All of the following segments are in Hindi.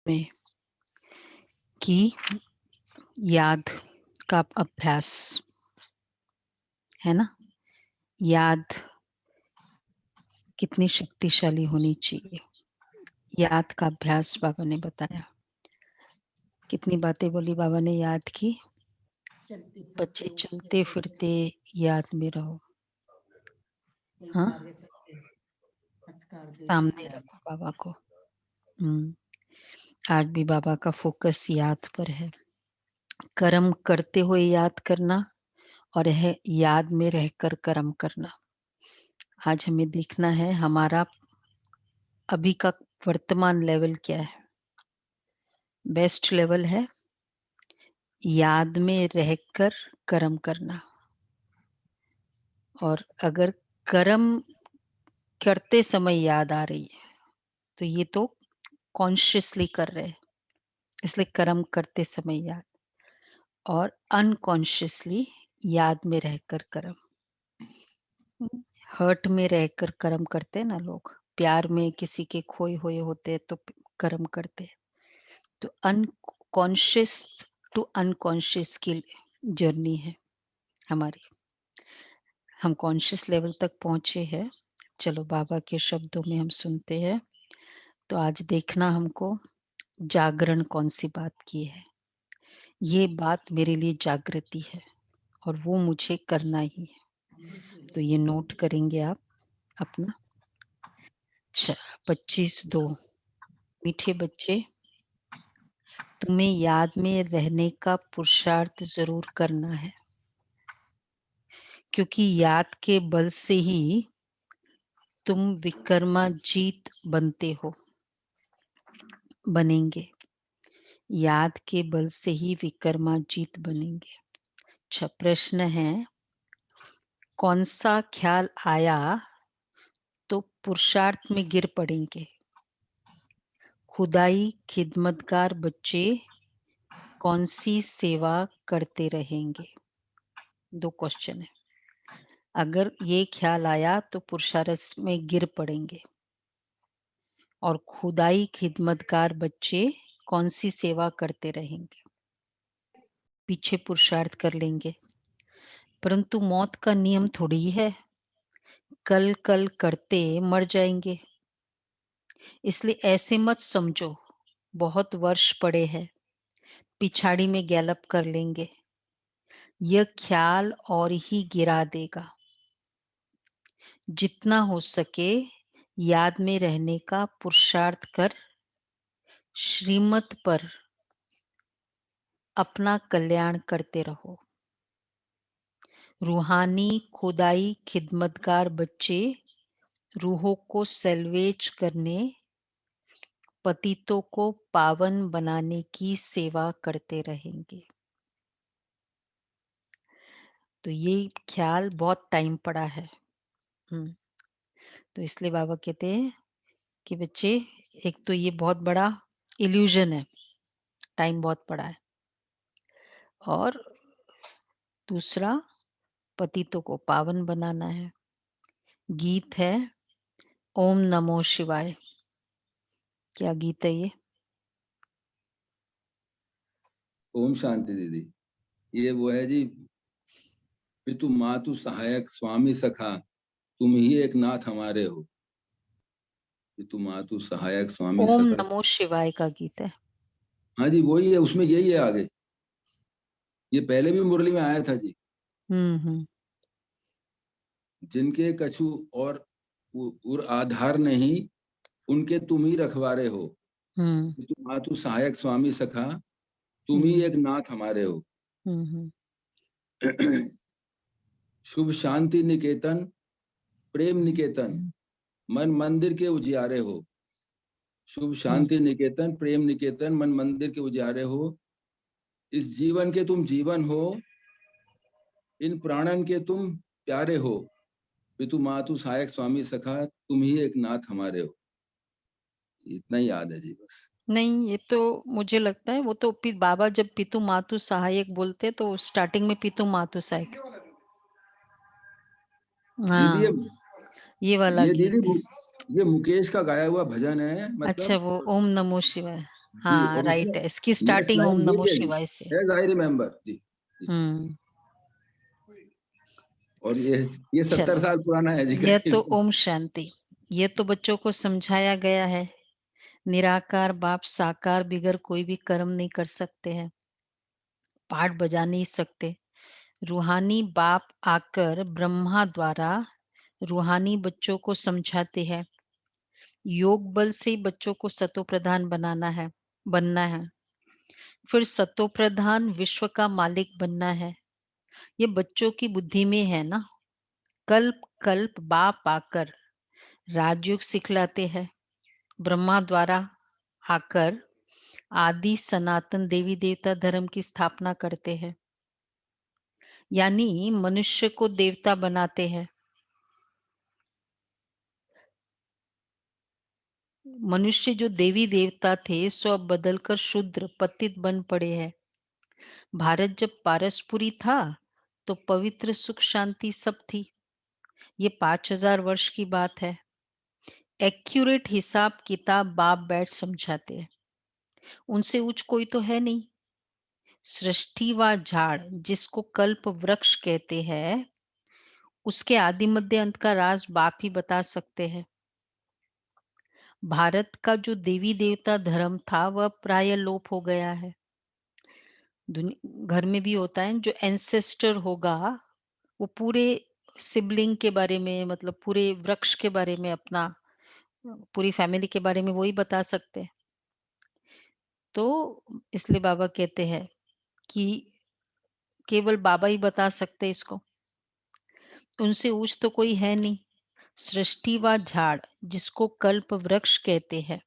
में कि याद का अभ्यास है ना, याद कितनी शक्तिशाली होनी चाहिए। याद का अभ्यास बाबा ने बताया। कितनी बातें बोली बाबा ने याद की। बच्चे चलते फिरते याद में रहो। हाँ, सामने रखो बाबा को। आज भी बाबा का फोकस याद पर है। कर्म करते हुए याद करना और है याद में रहकर कर्म करना। आज हमें देखना है हमारा अभी का वर्तमान लेवल क्या है। बेस्ट लेवल है याद में रहकर कर्म करना। और अगर कर्म करते समय याद आ रही है तो ये तो कॉन्शियसली कर रहे हैं, इसलिए कर्म करते समय याद। और अनकॉन्शियसली याद में रहकर कर्म। हर्ट में रहकर कर्म करते हैं ना लोग, प्यार में किसी के खोए हुए होते हैं तो कर्म करते हैं। तो अनकॉन्शियस टू अनकॉन्शियस की जर्नी है हमारी। हम कॉन्शियस लेवल तक पहुंचे हैं। चलो बाबा के शब्दों में हम सुनते हैं। तो आज देखना हमको जागरण कौन सी बात की है। ये बात मेरे लिए जागृति है और वो मुझे करना ही है। तो ये नोट करेंगे आप अपना। 25/2। मीठे बच्चे, तुम्हें याद में रहने का पुरुषार्थ जरूर करना है, क्योंकि याद के बल से ही तुम विक्रमाजीत बनेंगे। याद के बल से ही विक्रमाजीत बनेंगे। अच्छा, प्रश्न है, कौन सा ख्याल आया तो पुरुषार्थ में गिर पड़ेंगे? खुदाई खिदमतगार बच्चे कौन सी सेवा करते रहेंगे? 2 क्वेश्चन है। अगर ये ख्याल आया तो पुरुषार्थ में गिर पड़ेंगे। और खुदाई खिदमतगार बच्चे कौन सी सेवा करते रहेंगे? पीछे पुरुषार्थ कर लेंगे। परंतु मौत का नियम थोड़ी है, कल कल करते मर जाएंगे। इसलिए ऐसे मत समझो बहुत वर्ष पड़े हैं, पिछाड़ी में गैलप कर लेंगे। यह ख्याल और ही गिरा देगा। जितना हो सके याद में रहने का पुरुषार्थ कर श्रीमत पर अपना कल्याण करते रहो। रूहानी खुदाई खिदमतगार बच्चे रूहों को सैल्वेज करने, पतितों को पावन बनाने की सेवा करते रहेंगे। तो ये ख्याल बहुत टाइम पड़ा है। तो इसलिए बाबा कहते हैं कि बच्चे, एक तो ये बहुत बड़ा इल्यूजन है, टाइम बहुत पड़ा है। और दूसरा, पतितों को पावन बनाना है। गीत है ओम नमो शिवाय। क्या गीत है ये? ओम शांति दीदी। ये वो है जी, पितु मातु सहायक स्वामी सखा तुम ही एक नाथ हमारे हो। पितु मातु सहायक स्वामी ओम सखा। नमो शिवाय का गीत है। हाँ जी, वही है, उसमें यही है आगे। ये पहले भी मुरली में आया था जी। जिनके कछु और उर आधार नहीं, उनके तुम ही रखवारे हो। पितु मातु सहायक स्वामी सखा तुम ही एक नाथ हमारे हो। शुभ शांति निकेतन प्रेम निकेतन मन मंदिर के उजियारे हो। शुभ शांति निकेतन प्रेम निकेतन मन मंदिर के उजियारे हो। इस जीवन के तुम जीवन हो, इन प्राणन के तुम प्यारे हो। पितु मातु सहायक स्वामी सखा तुम ही एक नाथ हमारे हो। इतना ही याद है जी बस। नहीं, ये तो मुझे लगता है वो तो बाबा जब पितु मातु सहायक बोलते तो स्टार्टिंग में पितु मातु सहायक। दीदी हाँ, ये वाला ये गीत दीदी है। ये मुकेश का गाया हुआ भजन है, अच्छा, मतलब वो ओम नमो शिवाय। जी, हाँ, और उसमें राइट है। इसकी नेक्स्ट स्टार्टिंग ओम लाइन नमो यही है जी, शिवाय से। एज़ आई रिमेंबर जी, जी। हुँ, और ये 70 चलो, साल पुराना है जी यह करीब। तो ओम शांति। ये तो बच्चों को समझाया गया है। निराकार बाप साकार बिगर कोई भी कर्म नहीं कर सकते हैं, पाठ बजा नहीं सकते। रूहानी बाप आकर ब्रह्मा द्वारा रूहानी बच्चों को समझाते हैं। योग बल से ही बच्चों को सतो प्रधान बनना है। फिर सतो प्रधान विश्व का मालिक बनना है। ये बच्चों की बुद्धि में है ना। कल्प कल्प बाप आकर राजयोग सिखलाते हैं। ब्रह्मा द्वारा आकर आदि सनातन देवी देवता धर्म की स्थापना करते हैं, यानी मनुष्य को देवता बनाते हैं। मनुष्य जो देवी देवता थे सो अब बदलकर शूद्र पतित बन पड़े हैं। भारत जब पारसपुरी था तो पवित्र सुख शांति सब थी। ये 5000 वर्ष की बात है। एक्यूरेट हिसाब किताब बाप बैठ समझाते हैं। उनसे उच्च कोई तो है नहीं। सृष्टि व झाड़ जिसको कल्प वृक्ष कहते हैं, उसके आदि मध्य अंत का राज बाप ही बता सकते हैं। भारत का जो देवी देवता धर्म था वह प्राय लोप हो गया है। घर में भी होता है जो एंसेस्टर होगा, वो पूरे सिबलिंग के बारे में, मतलब पूरे वृक्ष के बारे में, अपना पूरी फैमिली के बारे में वही बता सकते हैं। तो इसलिए बाबा कहते हैं कि केवल बाबा ही बता सकते हैं इसको। उनसे ऊंच तो कोई है नहीं। सृष्टि व झाड़ जिसको कल्प वृक्ष कहते हैं,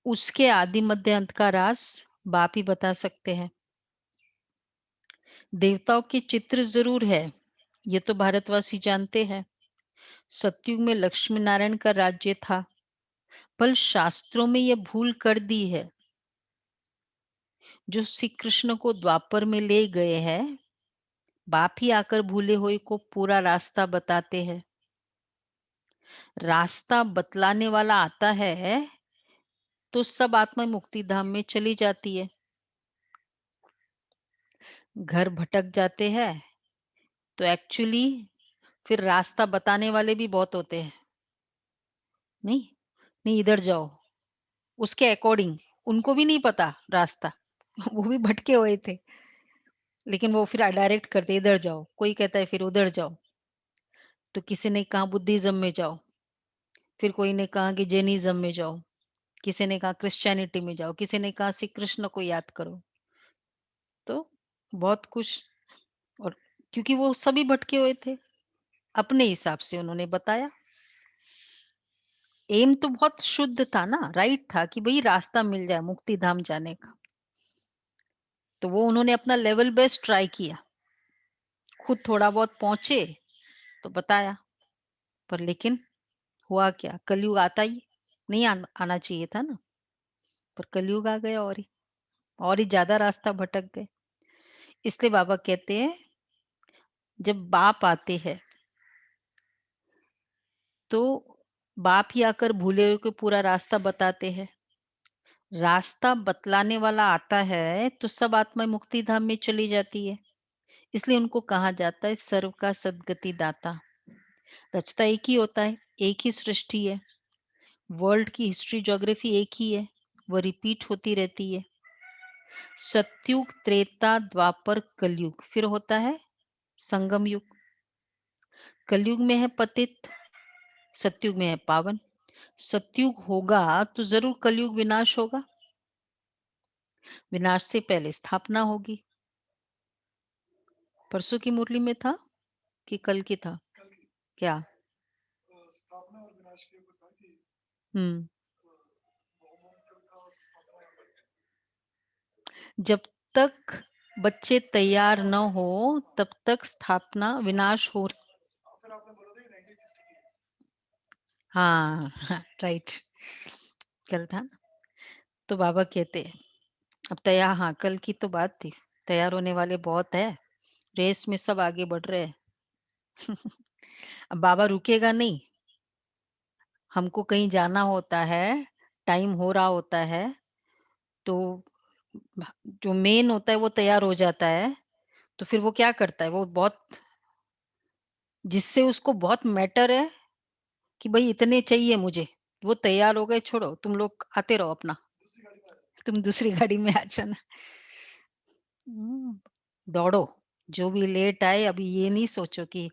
उसके आदि मध्य अंत का राज बाप ही बता सकते हैं। देवताओं के चित्र जरूर है, ये तो भारतवासी जानते हैं। सतयुग में लक्ष्मी नारायण का राज्य था, पर शास्त्रों में यह भूल कर दी है। जो श्री कृष्ण को द्वापर में ले गए हैं, बाप ही आकर भूले हुए को पूरा रास्ता बताते हैं। रास्ता बतलाने वाला आता है तो सब आत्मा मुक्ति धाम में चली जाती है। घर भटक जाते हैं तो एक्चुअली फिर रास्ता बताने वाले भी बहुत होते हैं। नहीं, नहीं इधर जाओ, उसके अकॉर्डिंग उनको भी नहीं पता रास्ता। वो भी भटके हुए थे, लेकिन वो फिर डायरेक्ट करते इधर जाओ, कोई कहता है फिर उधर जाओ। तो किसी ने कहा बुद्धिज्म में जाओ, फिर कोई ने कहा कि जैनिज्म में जाओ, किसी ने कहा क्रिश्चियनिटी में जाओ, किसी ने कहा श्री कृष्ण को याद करो। तो बहुत कुछ। और क्योंकि वो सभी भटके हुए थे, अपने हिसाब से उन्होंने बताया। एम तो बहुत शुद्ध था ना, राइट था कि भाई रास्ता मिल जाए मुक्ति धाम जाने का। तो वो उन्होंने अपना लेवल बेस्ट ट्राई किया, खुद थोड़ा बहुत पहुंचे तो बताया। पर लेकिन हुआ क्या, कलयुग आता ही नहीं, आना चाहिए था ना। पर कलयुग आ गया और ही ज्यादा रास्ता भटक गए। इसलिए बाबा कहते हैं जब बाप आते हैं तो बाप ही आकर भूले हुए को पूरा रास्ता बताते हैं। रास्ता बतलाने वाला आता है तो सब आत्मा मुक्ति धाम में चली जाती है। इसलिए उनको कहा जाता है सर्व का सद्गति दाता। रचता एक ही होता है, एक ही सृष्टि है। वर्ल्ड की हिस्ट्री ज्योग्राफी एक ही है, वो रिपीट होती रहती है। सतयुग त्रेता द्वापर कलयुग, फिर होता है संगम युग। कलयुग में है पतित, सतयुग में है पावन। सतयुग होगा तो जरूर कलयुग विनाश होगा। विनाश से पहले स्थापना होगी। परसों की मुरली में था कि कल की था क्या? हम्म। जब तक बच्चे तैयार न हो तब तक स्थापना विनाश हो। हाँ राइट, कल था ना। तो बाबा कहते हैं अब तैयार, हाँ कल की तो बात थी। तैयार होने वाले बहुत है, रेस में सब आगे बढ़ रहे हैं। अब बाबा रुकेगा नहीं। हमको कहीं जाना होता है, टाइम हो रहा होता है, तो जो मेन होता है वो तैयार हो जाता है, तो फिर वो क्या करता है, वो बहुत जिससे उसको बहुत मैटर है कि भई इतने चाहिए मुझे, वो तैयार हो गए, छोड़ो तुम लोग आते रहो अपना, तुम दूसरी गाड़ी में आ जाना। हुँ, दौड़ो, जो भी लेट आए अभी ये नहीं सोचो कि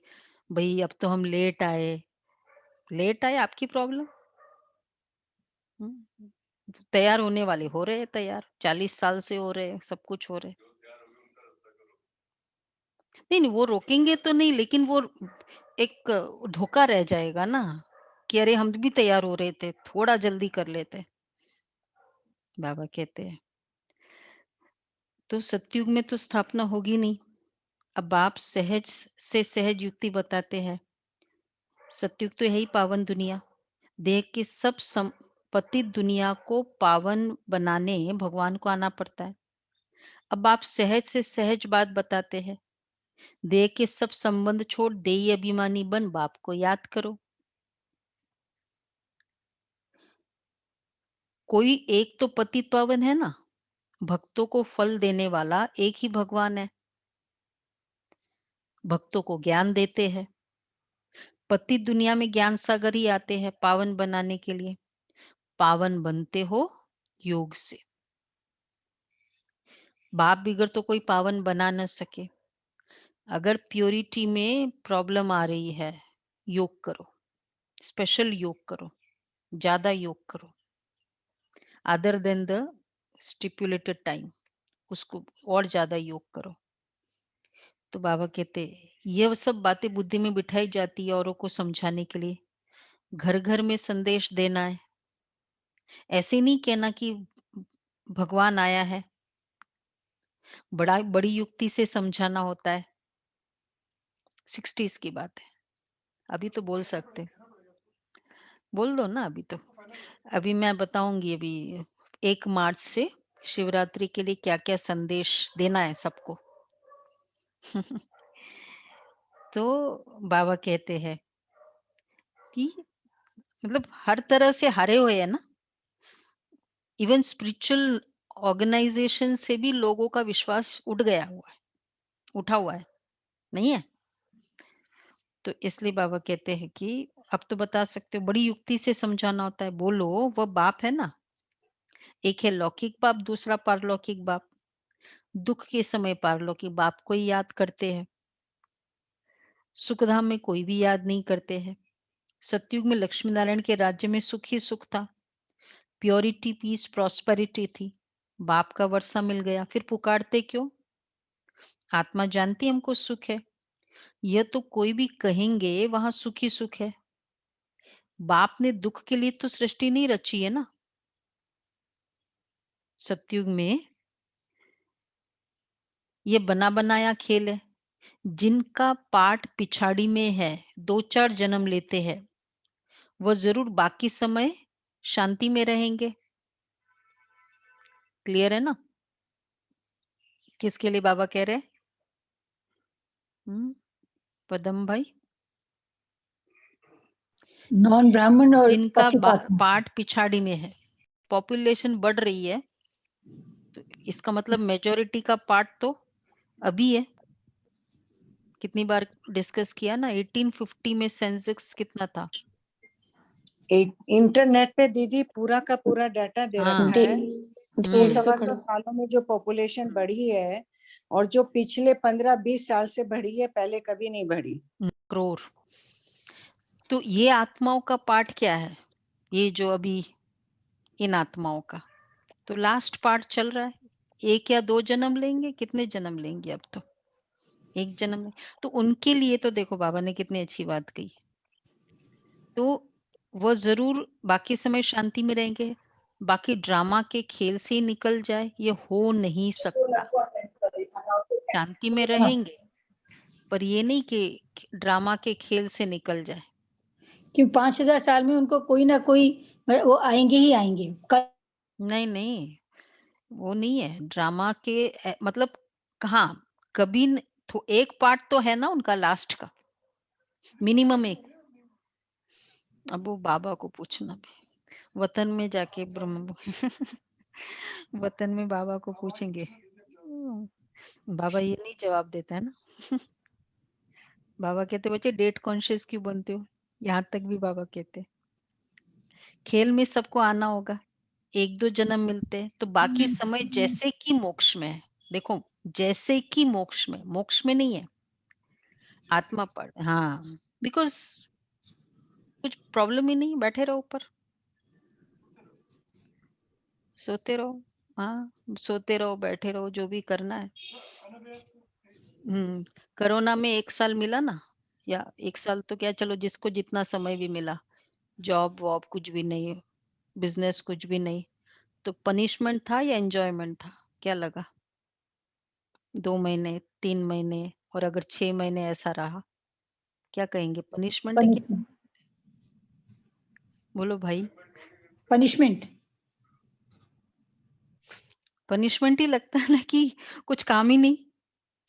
भई अब तो हम लेट आए आपकी प्रॉब्लम। हुँ, तैयार होने वाले हो रहे हैं तैयार, 40 साल से हो रहे हैं, सब कुछ हो रहे हैं। नहीं, नहीं वो रोकेंगे तो नहीं लेकिन वो एक धोखा रह जाएगा ना, कि अरे हम भी तैयार हो रहे थे, थोड़ा जल्दी कर लेते। बाबा कहते हैं, तो सतयुग में तो स्थापना होगी नहीं। अब आप सहज से सहज युक्ति बताते हैं। सतयुग तो है ही पावन दुनिया। देह की सब पतित दुनिया को पावन बनाने भगवान को आना पड़ता है। अब आप सहज से सहज बात बताते हैं। देह के सब संबंध छोड़ देही अभिमानी बन बाप को याद करो। कोई एक तो पतित पावन है ना, भक्तों को फल देने वाला एक ही भगवान है। भक्तों को ज्ञान देते हैं। पतित दुनिया में ज्ञान सागर ही आते हैं पावन बनाने के लिए। पावन बनते हो योग से। बाप बिगड़ तो कोई पावन बना न सके। अगर प्योरिटी में प्रॉब्लम आ रही है, योग करो, स्पेशल योग करो, ज्यादा योग करो, other than the stipulated time, उसको और ज्यादा योग करो। तो बाबा कहते ये सब बातें बुद्धि में बिठाई जाती है औरों को समझाने के लिए। घर घर में संदेश देना है। ऐसे नहीं कहना कि भगवान आया है, बड़ी युक्ति से समझाना होता है। 60s की बात है, अभी तो बोल सकते, बोल दो ना अभी तो। अभी मैं बताऊंगी अभी 1 मार्च से शिवरात्रि के लिए क्या क्या संदेश देना है सबको। तो बाबा कहते हैं कि मतलब हर तरह से हारे हुए हैं ना। इवन स्पिरिचुअल ऑर्गेनाइजेशन से भी लोगों का विश्वास उठ गया हुआ है, उठा हुआ है, नहीं है। तो इसलिए बाबा कहते हैं कि अब तो बता सकते हो, बड़ी युक्ति से समझाना होता है। बोलो वो बाप है ना, एक है लौकिक बाप, दूसरा पारलौकिक बाप। दुख के समय पारलौकिक बाप को ही याद करते हैं। सुखधाम में कोई भी याद नहीं करते हैं। सतयुग में लक्ष्मी नारायण के राज्य में सुख ही सुख था। प्योरिटी, पीस, प्रॉस्पेरिटी थी। बाप का वर्षा मिल गया, फिर पुकारते क्यों? आत्मा जानती हमको सुख है। यह तो कोई भी कहेंगे वहां सुख ही सुख है। बाप ने दुख के लिए तो सृष्टि नहीं रची है ना। सतयुग में ये बना बनाया खेल है। जिनका पाठ पिछाड़ी में है, 2-4 जन्म लेते हैं, वह जरूर बाकी समय शांति में रहेंगे। क्लियर है ना? किसके लिए बाबा कह रहे हैं? पदम भाई, नॉन ब्राह्मण और जिनका पतिपात पाठ पिछाड़ी में है, पॉपुलेशन बढ़ रही है, तो इसका मतलब मेजोरिटी का पार्ट तो अभी है। कितनी बार डिस्कस किया ना, 1850 में सेंसेक्स कितना था? इंटरनेट पे दीदी पूरा का पूरा डाटा दे हाँ, रखा है। 100-125 सालों में जो पॉपुलेशन बढ़ी है और जो पिछले 15-20 साल से बढ़ी है, पहले कभी नहीं बढ़ी। करोड़। तो ये आत्माओं का पार्ट क्या है? ये जो अभी इन आत्माओं का तो लास्ट पार्ट चल रहा है। 1 या 2 जन्म लेंगे, कितने जन्म लेंगे अब तो? 1 जन्म में। तो उनके लिए तो देखो बाबा ने कितनी अच्छी बात कही। तो वो जरूर बाकी समय शांति में रहेंगे। बाकी ड्रामा के खेल से ही निकल जाए, ये हो नहीं सकता। शांति में रहेंगे, पर ये नहीं कि ड्रामा के खेल से निकल जाए। कि 5000 साल में उनको कोई ना कोई वो आएंगे ही आएंगे। नहीं, नहीं, वो नहीं है। ड्रामा के मतलब कहाँ कभी तो एक पार्ट तो है ना उनका लास्ट का, मिनिमम एक। अब वो बाबा को पूछना भी, वतन में जाके ब्रह्म वतन में बाबा को पूछेंगे, बाबा ये नहीं जवाब देता है ना। बाबा कहते बच्चे डेट कॉन्शियस क्यों बनते हो, यहाँ तक भी बाबा कहते खेल में सबको आना होगा, एक दो जन्म मिलते हैं तो बाकी समय जैसे कि मोक्ष में है। देखो जैसे कि मोक्ष में नहीं है, आत्मा पर। हाँ, बिकॉज कुछ प्रॉब्लम ही नहीं, बैठे रहो ऊपर, सोते रहो। हाँ, सोते रहो, बैठे रहो, जो भी करना है। कोरोना में 1 साल मिला ना, या 1 साल तो क्या, चलो जिसको जितना समय भी मिला, जॉब वॉब कुछ भी नहीं, बिजनेस कुछ भी नहीं, तो पनिशमेंट था या एंजॉयमेंट था, क्या लगा? 2 महीने, 3 महीने, और अगर 6 महीने ऐसा रहा, क्या कहेंगे, पनिशमेंट है कि पनिशमेंट। बोलो भाई? पनिशमेंट। पनिशमेंट ही लगता है ना, कि कुछ काम ही नहीं,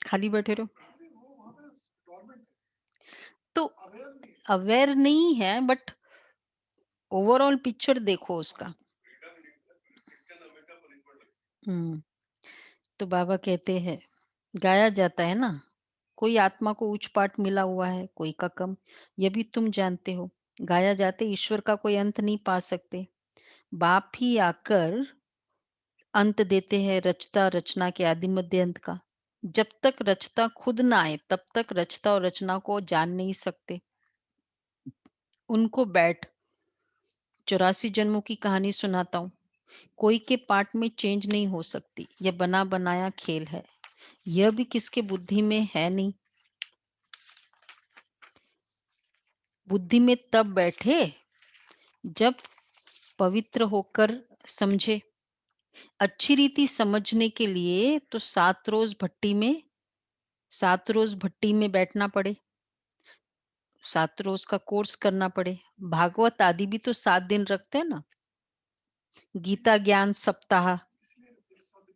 खाली बैठे रहो। तो अवेयर नहीं है, बट ओवरऑल पिक्चर देखो उसका। तो बाबा कहते हैं, गाया जाता है ना, कोई आत्मा को उच्च पाठ मिला हुआ है, कोई का कम, ये भी तुम जानते हो। गाया जाते ईश्वर का कोई अंत नहीं पा सकते, बाप ही आकर अंत देते हैं, रचता रचना के आदि मध्य अंत का। जब तक रचता खुद ना आए तब तक रचता और रचना को जान नहीं सकते। उनको बैठ 84 जन्मों की कहानी सुनाता हूँ, कोई के पार्ट में चेंज नहीं हो सकती, यह बना बनाया खेल है, यह भी किसके बुद्धि में है नहीं। बुद्धि में तब बैठे जब पवित्र होकर समझे। अच्छी रीति समझने के लिए तो 7 रोज भट्टी में बैठना पड़े, 7 रोज का कोर्स करना पड़े। भागवत आदि भी तो 7 दिन रखते हैं ना, गीता ज्ञान सप्ताह,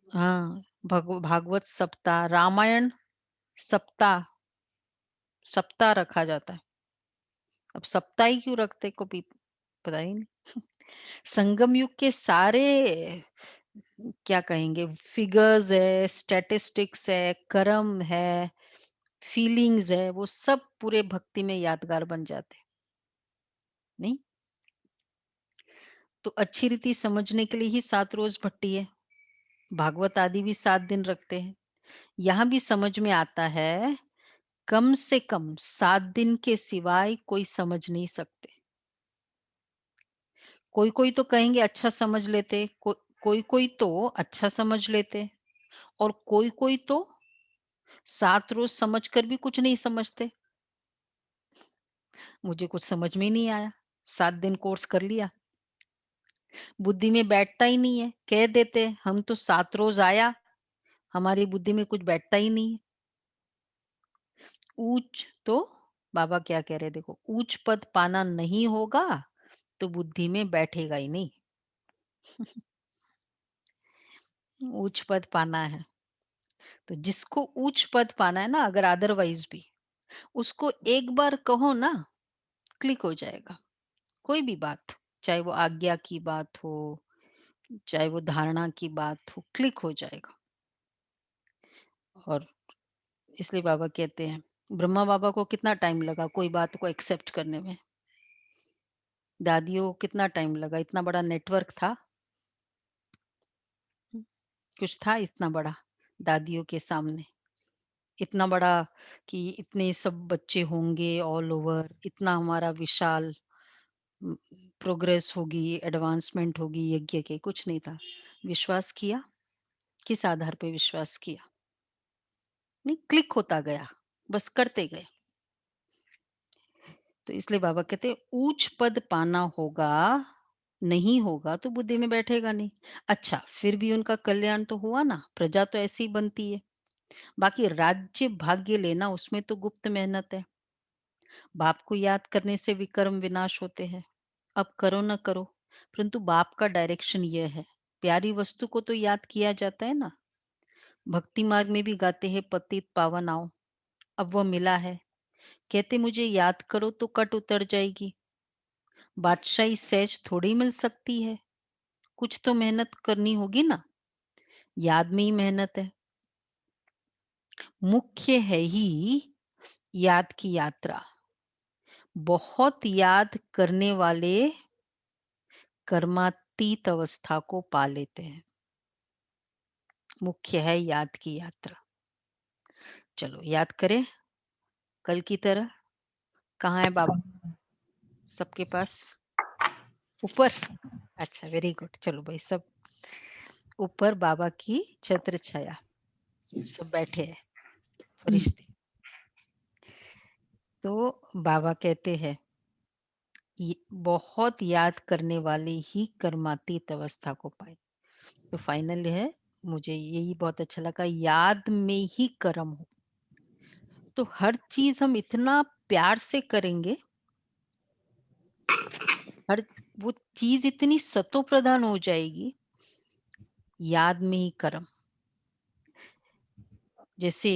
हाँ, भागवत सप्ताह, रामायण सप्ताह, सप्ताह रखा जाता है। अब सप्ताह ही क्यों रखते को भी पता ही नहीं। संगम युग के सारे क्या कहेंगे, फिगर्स है, स्टैटिस्टिक्स है, कर्म है, फीलिंग्स है, वो सब पूरे भक्ति में यादगार बन जाते नहीं। तो अच्छी रीति समझने के लिए ही 7 रोज भट्टी है, भागवत आदि भी 7 दिन रखते हैं। यहाँ भी समझ में आता है, कम से कम 7 दिन के सिवाय कोई समझ नहीं सकते। कोई कोई तो कहेंगे अच्छा समझ लेते, कोई कोई तो अच्छा समझ लेते, और कोई कोई तो 7 रोज समझकर भी कुछ नहीं समझते। मुझे कुछ समझ में ही नहीं आया, 7 दिन कोर्स कर लिया, बुद्धि में बैठता ही नहीं है। कह देते हम तो 7 रोज आया, हमारी बुद्धि में कुछ बैठता ही नहीं है। ऊंच तो बाबा क्या कह रहे, देखो, ऊंच पद पाना नहीं होगा तो बुद्धि में बैठेगा ही नहीं। उच्च पद पाना है तो जिसको उच्च पद पाना है ना, अगर अदरवाइज भी उसको एक बार कहो ना, क्लिक हो जाएगा। कोई भी बात, चाहे वो आज्ञा की बात हो, चाहे वो धारणा की बात हो, क्लिक हो जाएगा। और इसलिए बाबा कहते हैं, ब्रह्मा बाबा को कितना टाइम लगा कोई बात को एक्सेप्ट करने में, दादियों को कितना टाइम लगा, इतना बड़ा नेटवर्क था, कुछ था इतना बड़ा दादियों के सामने, इतना बड़ा कि इतने सब बच्चे होंगे ऑल ओवर, इतना हमारा विशाल प्रोग्रेस होगी, एडवांसमेंट होगी यज्ञ के, कुछ नहीं था। विश्वास किया, किस आधार पे विश्वास किया, नहीं, क्लिक होता गया, बस करते गए। तो इसलिए बाबा कहते हैं, ऊंच पद पाना होगा, नहीं होगा तो बुद्धि में बैठेगा नहीं। अच्छा, फिर भी उनका कल्याण तो हुआ ना, प्रजा तो ऐसी ही बनती है। बाकी राज्य भाग्य लेना, उसमें तो गुप्त मेहनत है। बाप को याद करने से विकर्म विनाश होते हैं। अब करो न करो, परंतु बाप का डायरेक्शन यह है, प्यारी वस्तु को तो याद किया जाता है ना। भक्ति मार्ग में भी गाते हैं, पतित पावन आओ, अब वह मिला है, कहते मुझे याद करो तो कट उतर जाएगी। बादशाही सहज थोड़ी मिल सकती है, कुछ तो मेहनत करनी होगी ना, याद में ही मेहनत है। मुख्य है ही याद की यात्रा। बहुत याद करने वाले कर्मातीत अवस्था को पा लेते हैं। मुख्य है याद की यात्रा। चलो याद करें कल की तरह। कहाँ है बाबा सबके पास? ऊपर। अच्छा, वेरी गुड। चलो भाई, सब ऊपर बाबा की छत्र छाया, सब बैठे हैं फरिश्ते। तो बाबा कहते हैं बहुत याद करने वाले ही कर्मातीत अवस्था को पाए। तो फाइनल है, मुझे यही बहुत अच्छा लगा, याद में ही कर्म हो। तो हर चीज हम इतना प्यार से करेंगे, हर वो चीज इतनी सतो प्रधान हो जाएगी, याद में ही कर्म। जैसे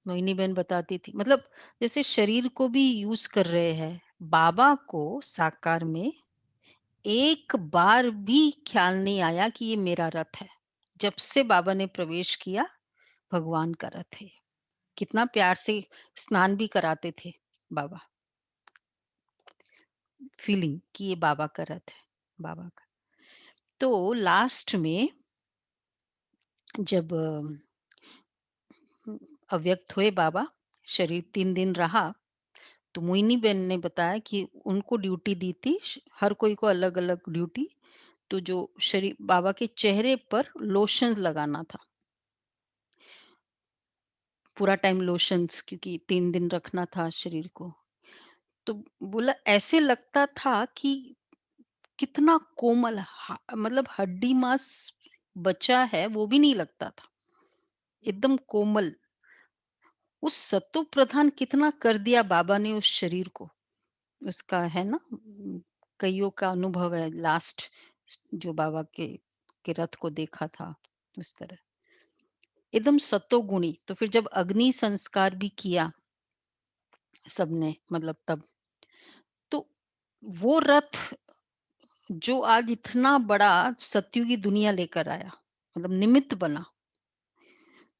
मोहिनी बहन बताती थी, मतलब जैसे शरीर को भी यूज कर रहे हैं, बाबा को साकार में एक बार भी ख्याल नहीं आया कि ये मेरा रथ है। जब से बाबा ने प्रवेश किया, भगवान का रथ है। कितना प्यार से स्नान भी कराते थे बाबा, फीलिंग कि ये बाबा का रथ है, बाबा का। तो लास्ट में जब अव्यक्त हुए बाबा, शरीर 3 दिन रहा, तो मोहिनी बहन ने बताया कि उनको ड्यूटी दी थी, हर कोई को अलग अलग ड्यूटी। तो जो शरीर बाबा के चेहरे पर लोशन लगाना था, पूरा टाइम लोशंस, क्योंकि 3 दिन रखना था शरीर को। तो बोला ऐसे लगता था कि कितना कोमल, मतलब हड्डी मांस बचा है वो भी नहीं लगता था, एकदम कोमल। उस सत्व प्रधान कितना कर दिया बाबा ने उस शरीर को, उसका है ना। कईयों का अनुभव है, लास्ट जो बाबा के रथ को देखा था, उस तरह एकदम सत्व गुणी। तो फिर जब अग्नि संस्कार भी किया सबने, मतलब तब तो वो रथ जो आज इतना बड़ा सत्युगी की दुनिया लेकर आया, मतलब निमित्त बना,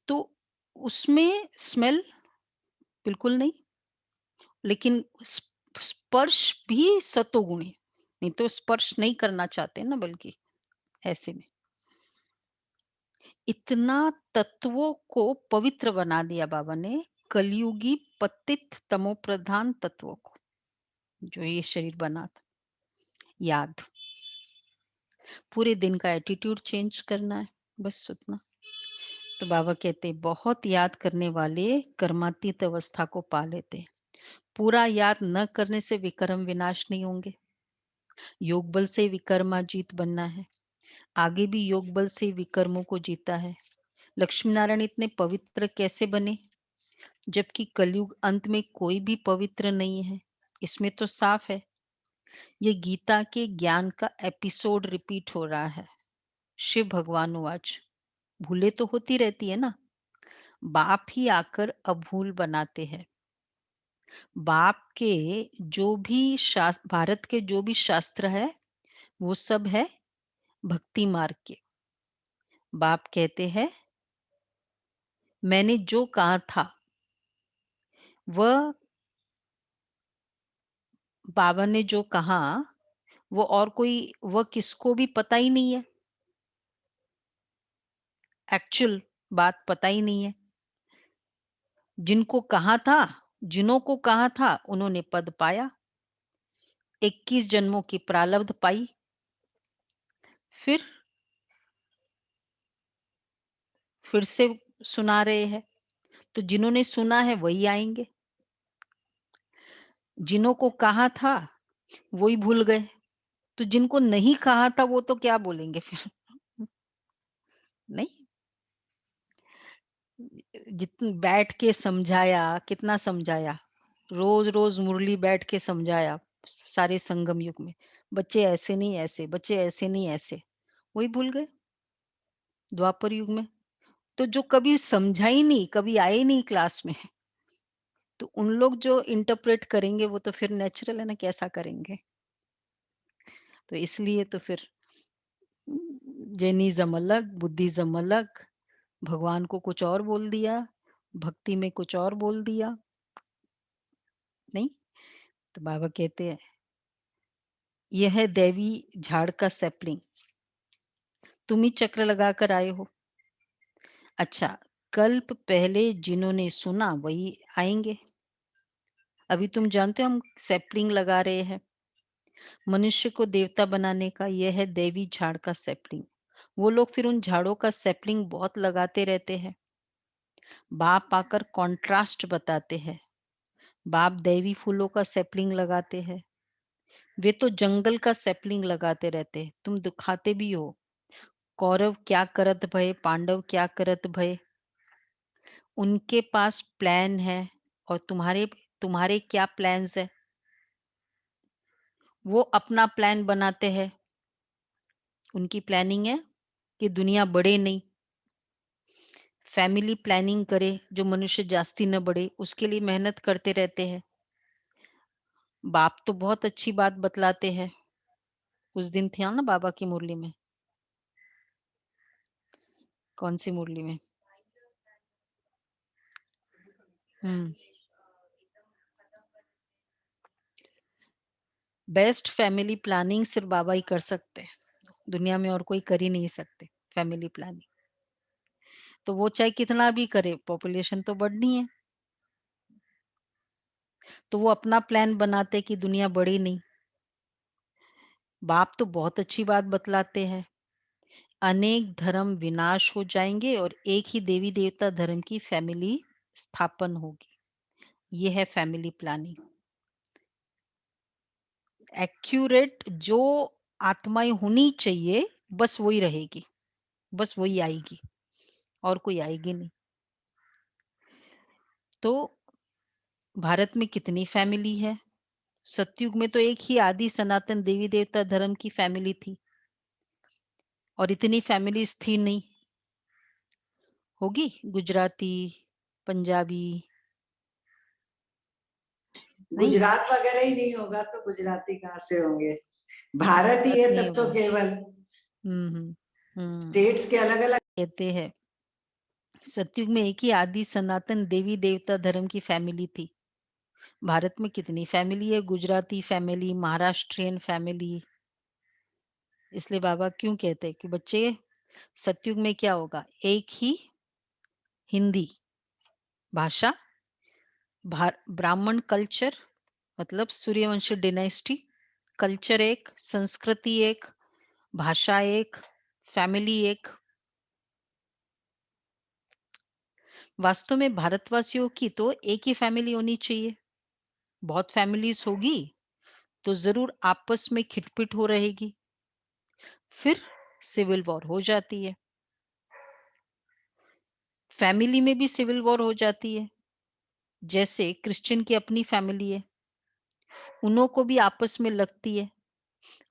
तो उसमें स्मेल बिल्कुल नहीं, लेकिन स्पर्श भी सतोगुणी। नहीं तो स्पर्श नहीं करना चाहते ना, बल्कि ऐसे में इतना तत्वों को पवित्र बना दिया बाबा ने, कलयुगी पतित तमो प्रधान तत्वों को, जो ये शरीर बना था। याद, पूरे दिन का एटीट्यूड चेंज करना है, बस उतना। तो बाबा कहते बहुत याद करने वाले कर्मातीत अवस्था को पा लेते। पूरा याद न करने से विकर्म विनाश नहीं होंगे। योग बल से विकर्माजीत बनना है। आगे भी योग बल से विकर्मों को जीता है। लक्ष्मी नारायण इतने पवित्र कैसे बने, जबकि कलयुग अंत में कोई भी पवित्र नहीं है? इसमें तो साफ है, ये गीता के ज्ञान का एपिसोड रिपीट हो रहा है। शिव भगवान आज भूले तो होती रहती है ना, बाप ही आकर अभूल बनाते हैं। बाप के जो भी शास्त्र, भारत के जो भी शास्त्र है, वो सब है भक्ति मार्ग के। बाप कहते हैं मैंने जो कहा था वह, बाबा ने जो कहा वो और कोई, वह किसको भी पता ही नहीं है, एक्चुअल बात पता ही नहीं है। जिनको कहा था, जिन्हों को कहा था, उन्होंने पद पाया, 21 जन्मों की प्रारब्ध पाई, फिर से सुना रहे हैं। तो जिन्होंने सुना है वही आएंगे, जिन्हों को कहा था वही भूल गए। तो जिनको नहीं कहा था वो तो क्या बोलेंगे फिर? नहीं, जितने बैठ के समझाया, कितना समझाया, रोज रोज मुरली बैठ के समझाया, सारे संगम युग में, बच्चे ऐसे नहीं ऐसे, बच्चे ऐसे नहीं ऐसे, वही भूल गए द्वापर युग में। तो जो कभी समझा ही नहीं, कभी आए ही नहीं क्लास में, तो उन लोग जो इंटरप्रेट करेंगे वो तो फिर नेचुरल है ना, कैसा करेंगे। तो इसलिए तो फिर जैनिज्म अलग, बुद्धिज्म अलग, भगवान को कुछ और बोल दिया, भक्ति में कुछ और बोल दिया, नहीं? तो बाबा कहते हैं यह है दैवी झाड़ का सैपलिंग, तुम ही चक्र लगाकर आए हो। अच्छा, कल्प पहले जिन्होंने सुना वही आएंगे। अभी तुम जानते हो हम सैपलिंग लगा रहे हैं मनुष्य को देवता बनाने का, यह है दैवी झाड़ का सैपलिंग। वो लोग फिर उन झाड़ों का सैपलिंग बहुत लगाते रहते हैं। बाप आकर कॉन्ट्रास्ट बताते हैं, बाप दैवी फूलों का सैपलिंग लगाते हैं, वे तो जंगल का सैपलिंग लगाते रहते हैं। तुम दिखाते भी हो, कौरव क्या करत भय, पांडव क्या करत भय, उनके पास प्लान है और तुम्हारे तुम्हारे क्या प्लान्स है। वो अपना प्लान बनाते हैं, उनकी प्लानिंग है कि दुनिया बढ़े नहीं, फैमिली प्लानिंग करे जो मनुष्य जास्ती न बढ़े, उसके लिए मेहनत करते रहते हैं। बाप तो बहुत अच्छी बात बतलाते हैं। उस दिन थी ना बाबा की मुरली में, कौन सी मुरली में? बेस्ट फैमिली प्लानिंग सिर्फ बाबा ही कर सकते हैं, दुनिया में और कोई कर ही नहीं सकते फैमिली प्लानिंग। तो वो चाहे कितना भी करे, पॉपुलेशन तो बढ़नी है, तो वो अपना प्लान बनाते कि दुनिया बढ़े नहीं। बाप तो बहुत अच्छी बात बतलाते हैं, अनेक धर्म विनाश हो जाएंगे और एक ही देवी देवता धर्म की फैमिली स्थापन होगी। ये है फैमिली प्लानिंग। एक्यूरेट जो आत्माएं होनी चाहिए बस वही रहेगी, बस वही आएगी और कोई आएगी नहीं। तो भारत में कितनी फैमिली है? सतयुग में तो एक ही आदि सनातन देवी देवता धर्म की फैमिली थी और इतनी फैमिलीज थी नहीं। होगी गुजराती, पंजाबी, नहीं गुजरात वगैरह ही नहीं होगा तो गुजराती कहाँ से होंगे? भारत ही है नहीं तब तो होगा। केवल स्टेट्स के अलग अलग कहते हैं सतयुग में एक ही आदि सनातन देवी देवता धर्म की फैमिली थी। भारत में कितनी फैमिली है? Gujarati family, Maharashtrian family. इसलिए बाबा क्यों कहते हैं कि बच्चे सतयुग में क्या होगा, एक ही हिंदी भाषा, ब्राह्मण कल्चर मतलब सूर्यवंशी डिनाइस्टी, कल्चर एक, संस्कृति एक, भाषा एक, फैमिली एक। वास्तव में भारतवासियों की तो एक ही फैमिली होनी चाहिए। बहुत फैमिलीज होगी तो जरूर आपस में खिटपिट हो रहेगी, फिर सिविल वॉर हो जाती है। फैमिली में भी सिविल वॉर हो जाती है। जैसे क्रिश्चियन की अपनी फैमिली है, उन्हों को भी आपस में लगती है,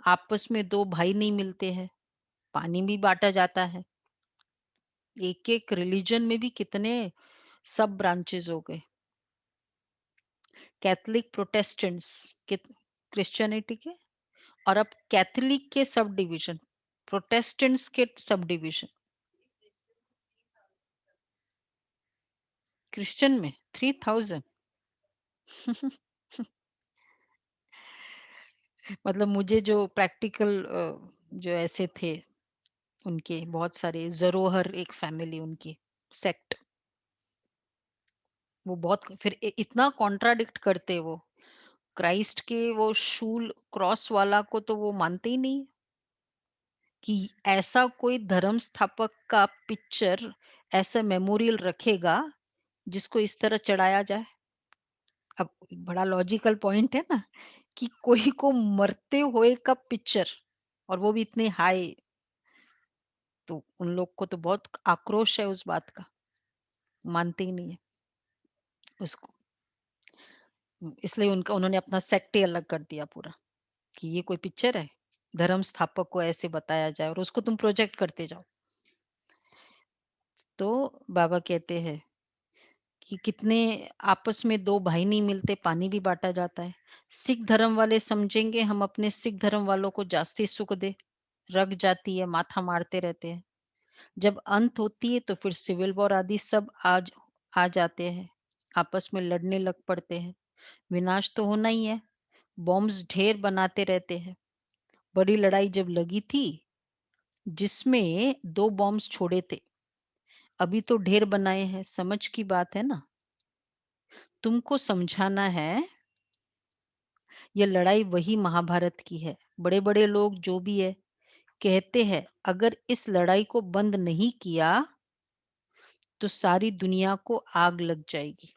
आपस में दो भाई नहीं मिलते हैं, पानी भी बांटा जाता है। एक एक रिलीजन में भी कितने सब ब्रांचेस हो गए, कैथोलिक, प्रोटेस्टेंट्स, क्रिश्चियनिटी के, और अब कैथोलिक के सब डिवीजन, प्रोटेस्टेंट्स के सब डिवीजन। क्रिश्चियन में 3000 मतलब मुझे जो प्रैक्टिकल जो ऐसे थे उनके बहुत सारे, जरोहर एक फैमिली उनकी सेक्ट, वो बहुत फिर इतना कॉन्ट्राडिक्ट करते वो क्राइस्ट के वो शूल क्रॉस वाला को तो वो मानते ही नहीं कि ऐसा कोई धर्म स्थापक का पिक्चर, ऐसा मेमोरियल रखेगा जिसको इस तरह चढ़ाया जाए। अब बड़ा लॉजिकल पॉइंट है ना कि कोई को मरते हुए का पिक्चर और वो भी इतने हाई, तो उन लोग को तो बहुत आक्रोश है उस बात का, मानते ही नहीं है उसको। इसलिए उनका उन्होंने अपना सेक्ट ही अलग कर दिया पूरा कि ये कोई पिक्चर है, धर्म स्थापक को ऐसे बताया जाए और उसको तुम प्रोजेक्ट करते जाओ। तो बाबा कहते हैं कि कितने आपस में दो भाई नहीं मिलते, पानी भी बांटा जाता है। सिख धर्म वाले समझेंगे हम अपने सिख धर्म वालों को जास्ती सुख दे, रग जाती है, माथा मारते रहते हैं। जब अंत होती है तो फिर सिविल वॉर आदि सब आ जाते हैं, आपस में लड़ने लग पड़ते हैं। विनाश तो होना ही है, बॉम्ब्स ढेर बनाते रहते हैं। बड़ी लड़ाई जब लगी थी, जिसमें 2 बॉम्ब्स छोड़े थे, अभी तो ढेर बनाए हैं, समझ की बात है ना। तुमको समझाना है, ये लड़ाई वही महाभारत की है। बड़े-बड़े लोग जो भी है, कहते हैं अगर इस लड़ाई को बंद नहीं किया, तो सारी दुनिया को आग लग जाएगी।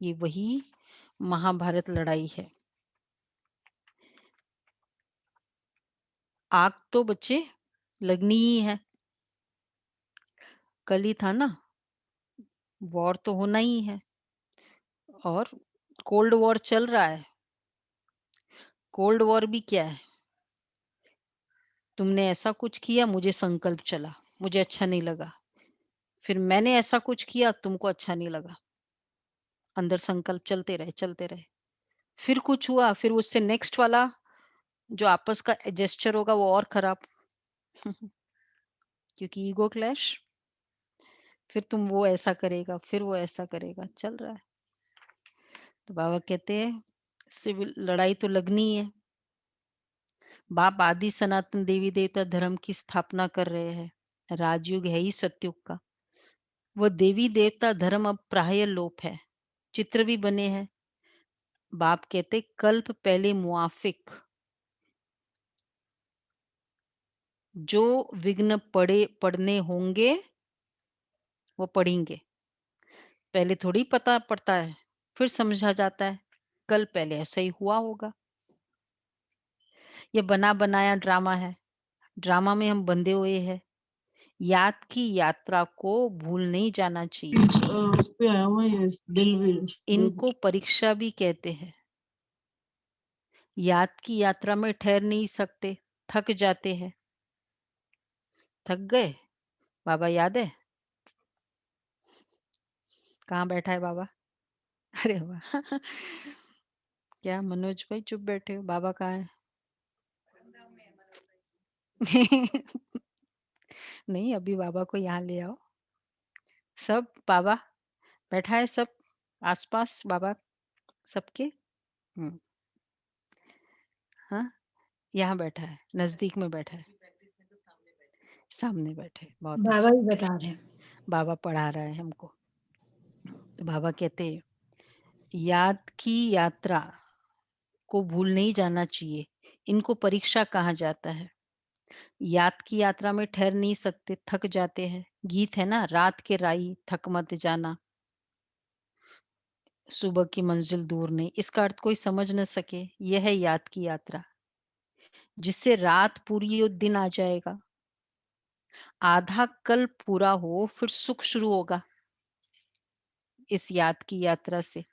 ये वही महाभारत लड़ाई है। आग तो बच्चे लगनी ही है। कल ही था ना, वॉर तो होना ही है और कोल्ड वॉर चल रहा है। कोल्ड वॉर भी क्या है? तुमने ऐसा कुछ किया, मुझे संकल्प चला, मुझे अच्छा नहीं लगा। फिर मैंने ऐसा कुछ किया, तुमको अच्छा नहीं लगा। अंदर संकल्प चलते रहे, चलते रहे। फिर कुछ हुआ, फिर उससे नेक्स्ट वाला जो आपस का जेस्चर होगा वो और खराब। क्योंकि ईगो क्लैश। फिर तुम वो ऐसा करेगा, फिर वो ऐसा करेगा, चल रहा है। तो बाबा कहते हैं सिविल लड़ाई तो लगनी है। बाप आदि सनातन देवी देवता धर्म की स्थापना कर रहे हैं। राजयुग है ही सतयुग का। वो देवी देवता धर्म अब प्राय लोप है। चित्र भी बने हैं। बाप कहते कल्प पहले मुआफिक जो विघ्न पढ़ने होंगे वो पढ़ेंगे। पहले थोड़ी पता पड़ता है, फिर समझा जाता है कल पहले ऐसा ही हुआ होगा। ये बना बनाया ड्रामा है। ड्रामा में हम बंधे हुए हैं। याद की यात्रा को भूल नहीं जाना चाहिए। उस पे आया हुआ है दिल विल इनको परीक्षा भी कहते हैं। याद की यात्रा में ठहर नहीं सकते, थक जाते हैं। थक गए? बाबा याद है? कहाँ बैठा है बाबा? अरे वाह! क्या मनोज भाई चुप बैठे हो? बाबा कहाँ है? नहीं, अभी बाबा को यहाँ ले आओ। सब बाबा बैठा है, सब आसपास बाबा सबके। हाँ, यहाँ बैठा है, नजदीक में बैठा है, सामने बैठे, बहुत बाबा अच्छा। ही बता रहे हैं। बाबा पढ़ा रहा है हमको। तो बाबा कहते हैं, याद की यात्रा को भूल नहीं जाना चाहिए। इनको परीक्षा कहा जाता है। याद की यात्रा में ठहर नहीं सकते, थक जाते हैं। गीत है ना, रात के राही थक मत जाना, सुबह की मंजिल दूर नहीं। इसका अर्थ कोई समझ न सके, यह है याद की यात्रा। जिससे रात पूरी और दिन आ जाएगा। आधा कल पूरा हो, फिर सुख शुरू होगा इस याद की यात्रा से।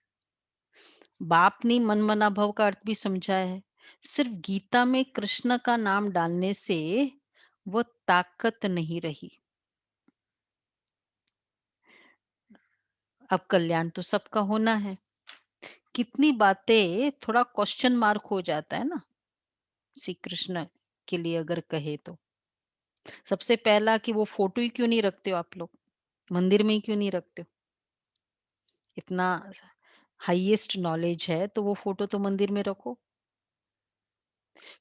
बाप ने मनमना भव का अर्थ भी समझाया है। सिर्फ गीता में कृष्ण का नाम डालने से वो ताकत नहीं रही। अब कल्याण तो सबका होना है। कितनी बातें थोड़ा क्वेश्चन मार्क हो जाता है ना, श्री कृष्ण के लिए अगर कहे तो। सबसे पहला कि वो फोटो ही क्यों नहीं रखते हो आप लोग, मंदिर में ही क्यों नहीं रखते हो? इतना हाईएस्ट नॉलेज है तो वो फोटो तो मंदिर में रखो।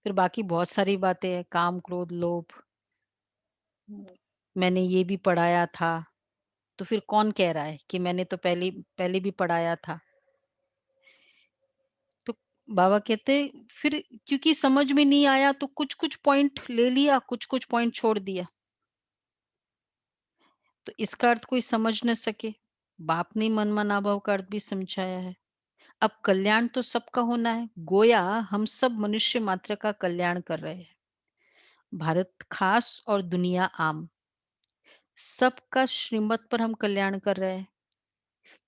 फिर बाकी बहुत सारी बातें हैं, काम क्रोध लोभ, मैंने ये भी पढ़ाया था। तो फिर कौन कह रहा है कि मैंने तो पहले पहले भी पढ़ाया था? तो बाबा कहते फिर क्योंकि समझ में नहीं आया तो कुछ कुछ पॉइंट ले लिया, कुछ कुछ पॉइंट छोड़ दिया। तो इसका अर्थ कोई समझ न सके। बाप ने मनमना भाव का अर्थ भी समझाया है। अब कल्याण तो सबका होना है। गोया हम सब मनुष्य मात्र का कल्याण कर रहे हैं। भारत खास और दुनिया आम, सबका श्रीमत पर हम कल्याण कर रहे हैं।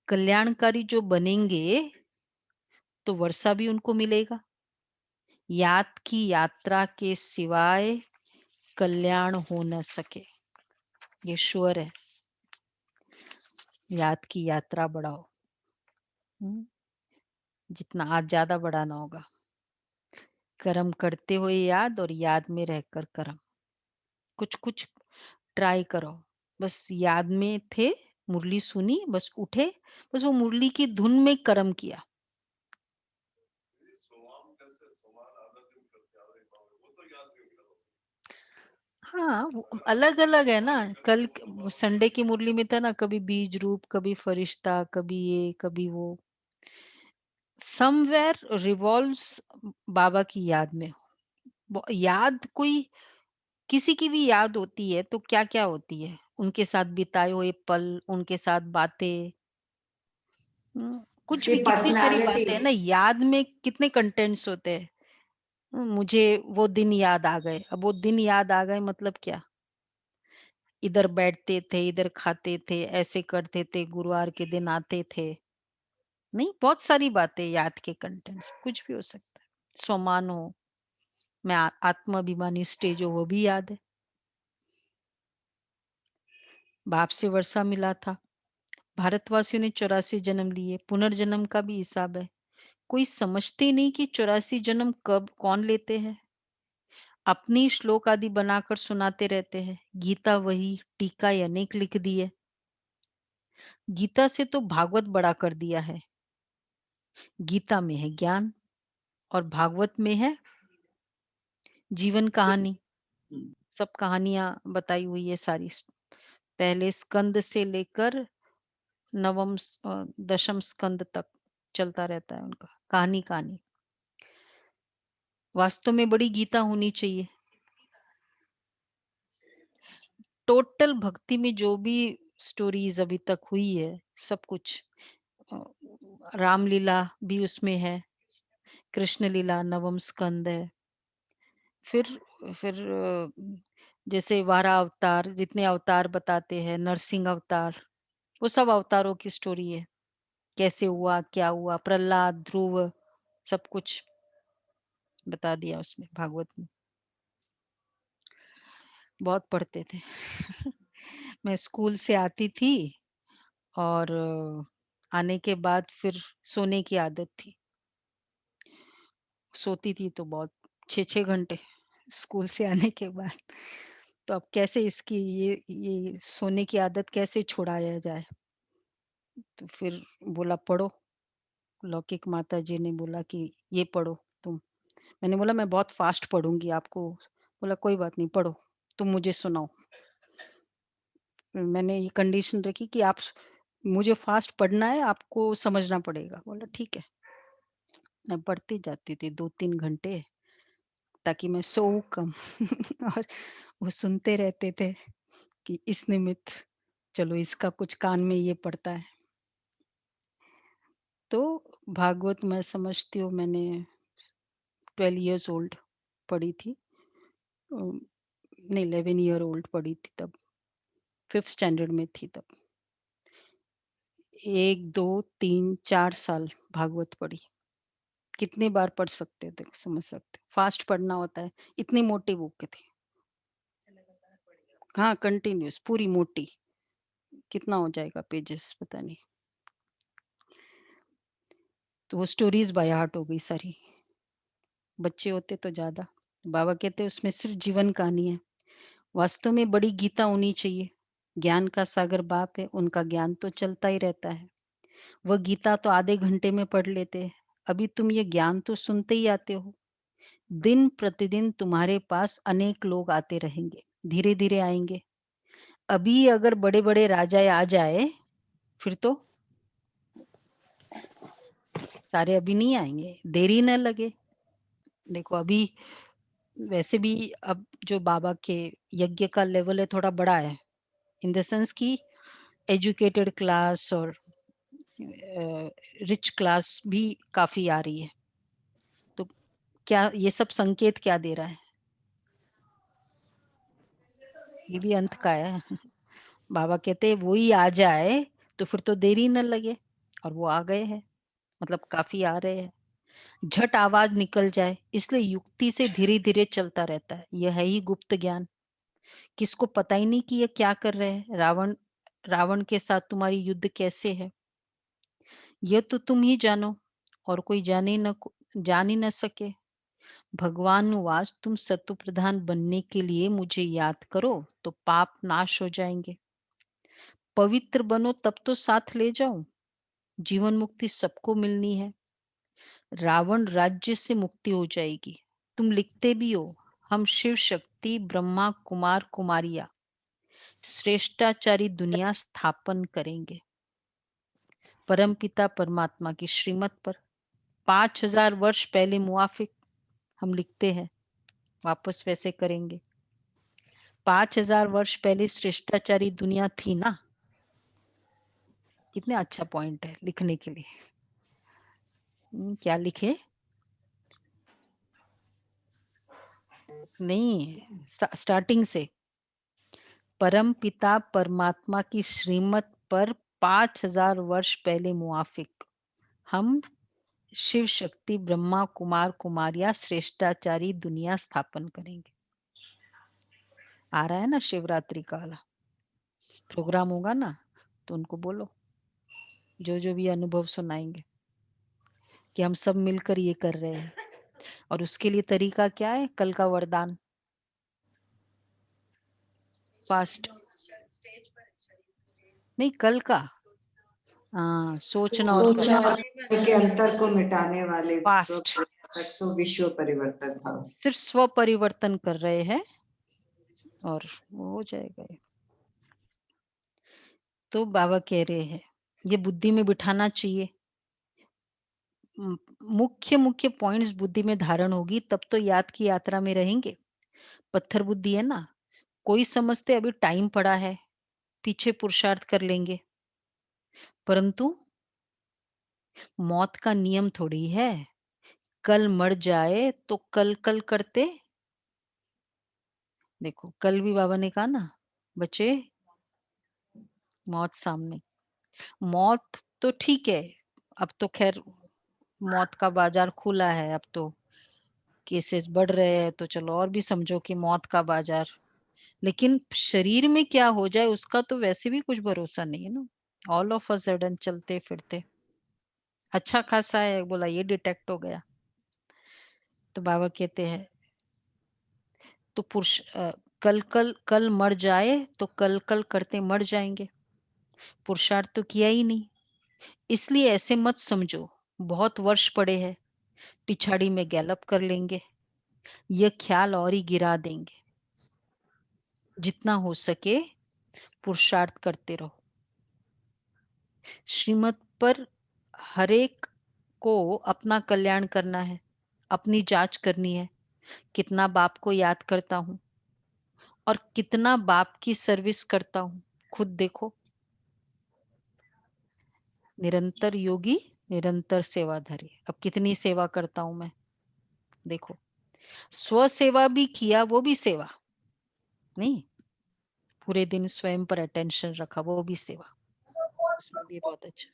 कल्याणकारी जो बनेंगे तो वर्षा भी उनको मिलेगा। याद की यात्रा के सिवाय कल्याण हो न सके, ये श्योर है। याद की यात्रा बढ़ाओ। जितना आज ज्यादा बढ़ाना होगा। कर्म करते हुए याद और याद में रहकर कर्म। कुछ कुछ ट्राई करो। बस याद में थे, मुरली सुनी, बस उठे, बस वो मुरली की धुन में कर्म किया। हाँ, अलग-अलग है ना। कल संडे की मुरली में था ना, कभी बीज रूप, कभी फरिश्ता, कभी ये, कभी वो। समवेयर रिवॉल्व्स बाबा की याद में। याद कोई किसी की भी याद होती है तो क्या-क्या होती है? उनके साथ बिताए हुए पल, उनके साथ बातें। कुछ उसकी भी कितनी सारी पर्सनालिटी। बातें हैं ना, याद में कितने कंटेंट्स होते हैं। मुझे वो दिन याद आ गए। अब वो दिन याद आ गए मतलब क्या? इधर बैठते थे, इधर खाते थे, ऐसे करते थे, गुरुवार के दिन आते थे। नहीं, बहुत सारी बातें याद के कंटेंट्स, कुछ भी हो सकता है। सोमान हो, मैं आत्माभिमानी स्टेज हो, वो भी याद है। बाप से वर्षा मिला था। भारतवासियों ने 84 जन्म लिए, पुनर्जन्म का भी हिसाब है। कोई समझते ही नहीं कि 84 जन्म कब कौन लेते हैं। अपनी श्लोक आदि बनाकर सुनाते रहते हैं। गीता वही, टीका अनेक लिख दी है। गीता से तो भागवत बड़ा कर दिया है। गीता में है ज्ञान और भागवत में है जीवन कहानी। सब कहानियां बताई हुई है सारी। पहले स्कंद से लेकर दशम स्कंद तक चलता रहता है उनका कहानी कहानी। वास्तव में बड़ी गीता होनी चाहिए। टोटल भक्ति में जो भी स्टोरीज अभी तक हुई है, सब कुछ अ, रामलीला भी उसमें है, कृष्ण लीला नवम स्कंद है। फिर जैसे वारा अवतार, जितने अवतार बताते हैं, नरसिंह अवतार, वो सब अवतारों की स्टोरी है। कैसे हुआ, क्या हुआ, प्रहलाद, ध्रुव, सब कुछ बता दिया उसमें भागवत में। बहुत पढ़ते थे। मैं स्कूल से आती थी और आने के बाद फिर सोने की आदत थी। सोती थी तो बहुत 6-6 घंटे स्कूल से आने के बाद। तो अब कैसे इसकी ये सोने की आदत कैसे छुड़ाया जाए? तो फिर बोला पढ़ो। लौकिक माता जी ने बोला कि ये पढ़ो तुम। मैंने बोला मैं बहुत फास्ट पढ़ूंगी आपको। बोला कोई बात नहीं, पढ़ो, तुम मुझे सुनाओ। फिर मैंने ये कंडीशन रखी कि आप मुझे फास्ट पढ़ना है, आपको समझना पड़ेगा। बोला ठीक है। मैं पढ़ती जाती थी 2-3 घंटे ताकि मैं सोऊं कम। और वो सुनते रहते थे कि इस निमित्त चलो इसका कुछ कान में ये पड़ता है। तो भागवत मैं समझती हूँ मैंने 12 इयर्स ओल्ड पढ़ी थी। नहीं 11 ईयर ओल्ड पढ़ी थी तब। 5th स्टैंडर्ड में थी तब। 1, 2, 3, 4 साल भागवत पढ़ी। कितनी बार पढ़ सकते थे समझ सकते। फास्ट पढ़ना होता है। इतनी मोटी बुक थी। हाँ कंटिन्यूस पूरी मोटी। कितना हो जाएगा पेजेस पता नहीं। तो वो स्टोरीज बाय हार्ट हो गई सारी। बच्चे होते तो ज्यादा। बाबा कहते उसमें सिर्फ जीवन कहानी है। वास्तव में बड़ी गीता होनी चाहिए। ज्ञान का सागर बाप है, उनका ज्ञान तो चलता ही रहता है। वह गीता तो आधे घंटे में पढ़ लेते हैं। अभी तुम ये ज्ञान तो सुनते ही आते हो। दिन प्रतिदिन तुम्हारे पास अनेक लोग आते रहेंगे, धीरे धीरे आएंगे। अभी अगर बड़े बड़े राजा आ जाए फिर तो सारे अभी नहीं आएंगे, देरी न लगे। देखो अभी वैसे भी अब जो बाबा के यज्ञ का लेवल है थोड़ा बड़ा है, इन द सेंस की एजुकेटेड क्लास और रिच क्लास भी काफी आ रही है। तो क्या ये सब संकेत क्या दे रहा है? ये भी अंत का है। बाबा कहते हैं वो ही आ जाए तो फिर तो देरी न लगे। और वो आ गए हैं, मतलब काफी आ रहे हैं। झट आवाज निकल जाए, इसलिए युक्ति से धीरे धीरे चलता रहता है। यह है ही गुप्त ज्ञान। किसको पता ही नहीं कि ये क्या कर रहे हैं। रावण रावण के साथ तुम्हारी युद्ध कैसे है, यह तो तुम ही जानो और कोई जान ही न सके। भगवान उवाच तुम सत्व प्रधान बनने के लिए मुझे याद करो तो पाप नाश हो जाएंगे। पवित्र बनो तब तो साथ ले जाऊं। जीवन मुक्ति सबको मिलनी है। रावण राज्य से मुक्ति हो जाएगी। तुम लिखते भी हो, हम शिव शक्ति ब्रह्मा कुमार कुमारिया श्रेष्ठाचारी दुनिया स्थापन करेंगे। परमपिता परमात्मा की श्रीमत पर 5000 वर्ष पहले मुआफिक हम लिखते हैं, वापस वैसे करेंगे। 5000 वर्ष पहले श्रेष्ठाचारी दुनिया थी ना। कितने अच्छा पॉइंट है लिखने के लिए। क्या लिखे? नहीं, स्टार्टिंग से परम पिता परमात्मा की श्रीमत पर 5000 वर्ष पहले मुआफिक हम शिव शक्ति ब्रह्मा कुमार कुमारिया श्रेष्ठाचारी दुनिया स्थापन करेंगे। आ रहा है ना शिवरात्रि का वाला प्रोग्राम होगा ना, तो उनको बोलो जो जो भी अनुभव सुनाएंगे कि हम सब मिलकर ये कर रहे हैं। और उसके लिए तरीका क्या है? कल का वरदान फास्ट नहीं, कल का सोचना और सोचना और करने के अंतर को मिटाने वाले फास्ट सो विश्व परिवर्तक भाव। सिर्फ स्व परिवर्तन कर रहे हैं और वो हो जाएगा। तो बाबा कह रहे हैं ये बुद्धि में बिठाना चाहिए। मुख्य मुख्य पॉइंट्स बुद्धि में धारण होगी तब तो याद की यात्रा में रहेंगे। पत्थर बुद्धि है ना, कोई समझते अभी टाइम पड़ा है, पीछे पुरुषार्थ कर लेंगे, परंतु मौत का नियम थोड़ी है कल मर जाए तो कल कल करते। देखो कल भी बाबा ने कहा ना बच्चे, मौत सामने। मौत तो ठीक है, अब तो खैर मौत का बाजार खुला है, अब तो केसेस बढ़ रहे हैं, तो चलो और भी समझो कि मौत का बाजार। लेकिन शरीर में क्या हो जाए उसका तो वैसे भी कुछ भरोसा नहीं है ना। ऑल ऑफ अ सडन चलते फिरते अच्छा खासा है, बोला ये डिटेक्ट हो गया। तो बाबा कहते हैं तो कल कल कल मर जाए तो कल कल करते मर जाएंगे। पुरुषार्थ तो किया ही नहीं, इसलिए ऐसे मत समझो बहुत वर्ष पड़े हैं, पिछाड़ी में गैलप कर लेंगे। यह ख्याल और ही गिरा देंगे। जितना हो सके पुरुषार्थ करते रहो। श्रीमत पर हरेक को अपना कल्याण करना है, अपनी जांच करनी है। कितना बाप को याद करता हूँ और कितना बाप की सर्विस करता हूँ, खुद देखो। निरंतर योगी निरंतर सेवाधारी। अब कितनी सेवा करता हूं मैं, देखो। स्व सेवा भी किया, वो भी सेवा नहीं। पूरे दिन स्वयं पर अटेंशन रखा, वो भी सेवा। उसमें भी बहुत अच्छा।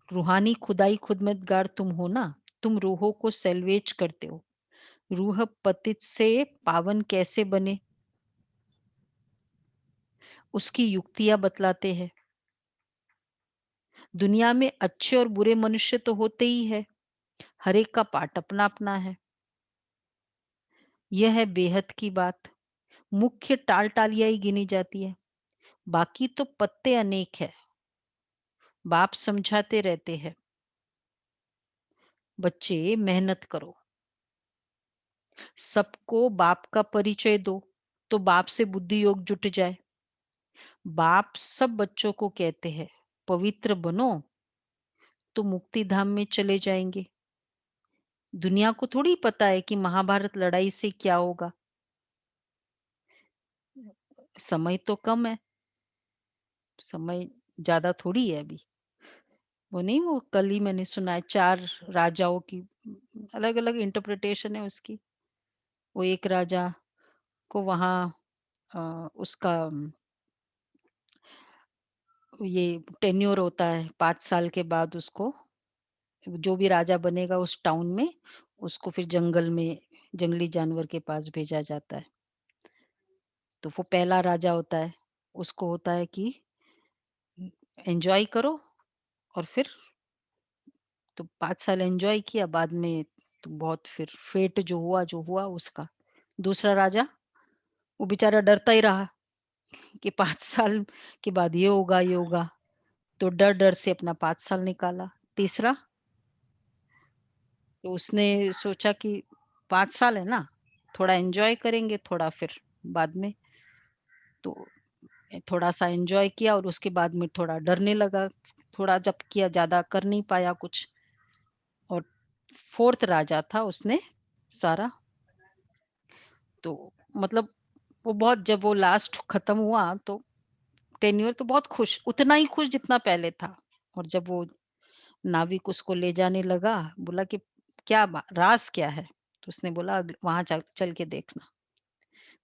रूहानी खुदाई खुदमतगार तुम हो ना, तुम रूहों को सेल्वेज करते हो। रूह पतित से पावन कैसे बने उसकी युक्तियां बतलाते हैं। दुनिया में अच्छे और बुरे मनुष्य तो होते ही है, हर एक का पार्ट अपना अपना है। यह है बेहद की बात। मुख्य टाल टालियां ही गिनी जाती है, बाकी तो पत्ते अनेक है। बाप समझाते रहते हैं बच्चे मेहनत करो, सबको बाप का परिचय दो तो बाप से बुद्धि योग जुट जाए। बाप सब बच्चों को कहते हैं पवित्र बनो तो मुक्ति धाम में चले जाएंगे। दुनिया को थोड़ी पता है कि महाभारत लड़ाई से क्या होगा। समय तो कम है, समय ज्यादा थोड़ी है अभी। वो नहीं, वो कल ही मैंने सुना है 4 राजाओं की अलग अलग इंटरप्रिटेशन है उसकी। वो एक राजा को वहां उसका ये टेन्योर होता है, 5 साल के बाद उसको जो भी राजा बनेगा उस टाउन में, उसको फिर जंगल में जंगली जानवर के पास भेजा जाता है। तो वो पहला राजा होता है, उसको होता है कि एंजॉय करो, और फिर तो 5 साल एंजॉय किया, बाद में तो बहुत फिर फेट जो हुआ उसका। दूसरा राजा वो बेचारा डरता ही रहा कि 5 साल के बाद ये होगा, तो डर से अपना 5 साल निकाला। तीसरा तो उसने सोचा कि 5 साल है ना, थोड़ा एंजॉय करेंगे, थोड़ा फिर बाद में। तो थोड़ा सा एंजॉय किया और उसके बाद में थोड़ा डरने लगा, थोड़ा जब किया ज्यादा कर नहीं पाया कुछ। और फोर्थ राजा था, उसने सारा, तो मतलब वो बहुत, जब वो लास्ट खत्म हुआ तो टेन्योर तो बहुत खुश, उतना ही खुश जितना पहले था। और जब वो नाविक उसको ले जाने लगा, बोला कि राज क्या है? तो उसने बोला वहां चल के देखना।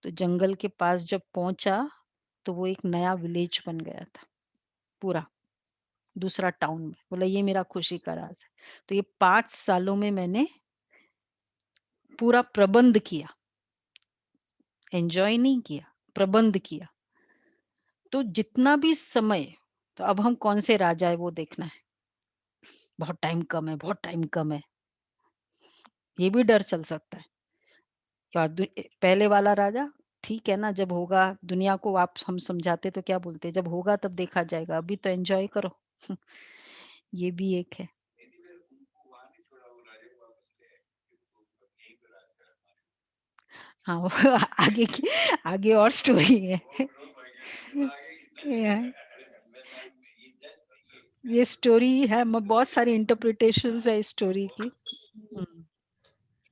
तो जंगल के पास जब पहुंचा तो वो एक नया विलेज बन गया था पूरा, दूसरा टाउन में। बोला ये मेरा खुशी का राज है। तो ये 5 सालों में मैंने पूरा प्रबंध किया, एंजॉय नहीं किया, प्रबंध किया। तो जितना भी समय, तो अब हम कौन से राजा है वो देखना है। बहुत टाइम कम है, बहुत टाइम कम है, ये भी डर चल सकता है। और पहले वाला राजा ठीक है ना, जब होगा दुनिया को आप हम समझाते तो क्या बोलते, जब होगा तब देखा जाएगा, अभी तो एंजॉय करो। ये भी एक है। हाँ वो आगे और स्टोरी है। ये स्टोरी है, बहुत सारी इंटरप्रिटेशंस है इस स्टोरी की।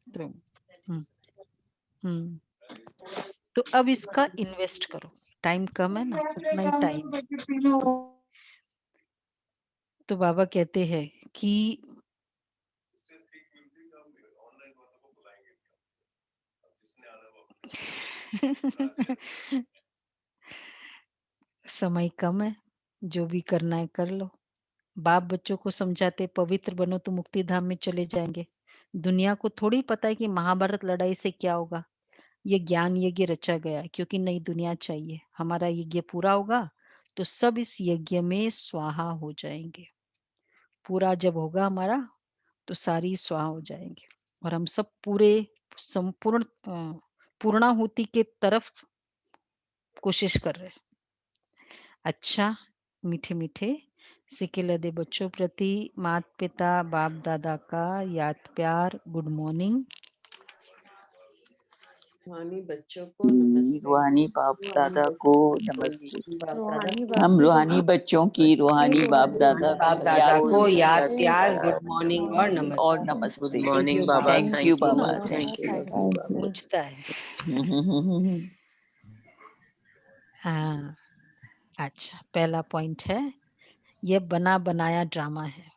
तो तो अब इसका इन्वेस्ट करो, टाइम कम है ना, उतना ही टाइम है। तो बाबा कहते हैं कि समय कम है, जो भी करना है कर लो। बाप बच्चों को समझाते पवित्र बनो तो मुक्ति धाम में चले जाएंगे। दुनिया को थोड़ी पता है कि महाभारत लड़ाई से क्या होगा। ये ज्ञान यज्ञ रचा गया है क्योंकि नई दुनिया चाहिए। हमारा यज्ञ पूरा होगा तो सब इस यज्ञ में स्वाहा हो जाएंगे। पूरा जब होगा हमारा तो सारी स्वाहा हो जाएंगे और हम सब पूरे संपूर्ण पूर्णाहुति के तरफ कोशिश कर रहे हैं। अच्छा, मीठे मीठे सिके लदे बच्चों प्रति माता पिता बाप दादा का याद प्यार, गुड मॉर्निंग। रूहानी बच्चों को नमस्ते। रूहानी बाप दादा को नमस्ते। हम रूहानी रूहानी बच्चों की रूहानी बाप दादा को याद प्यार प्यार, गुड मॉर्निंग और नमस्ते। और नमस्ते। गुड मॉर्निंग बाबा, थैंक यू बाबा, थैंक यू। गूंजता है। हाँ, अच्छा, पहला पॉइंट है, यह बना बनाया ड्रामा है,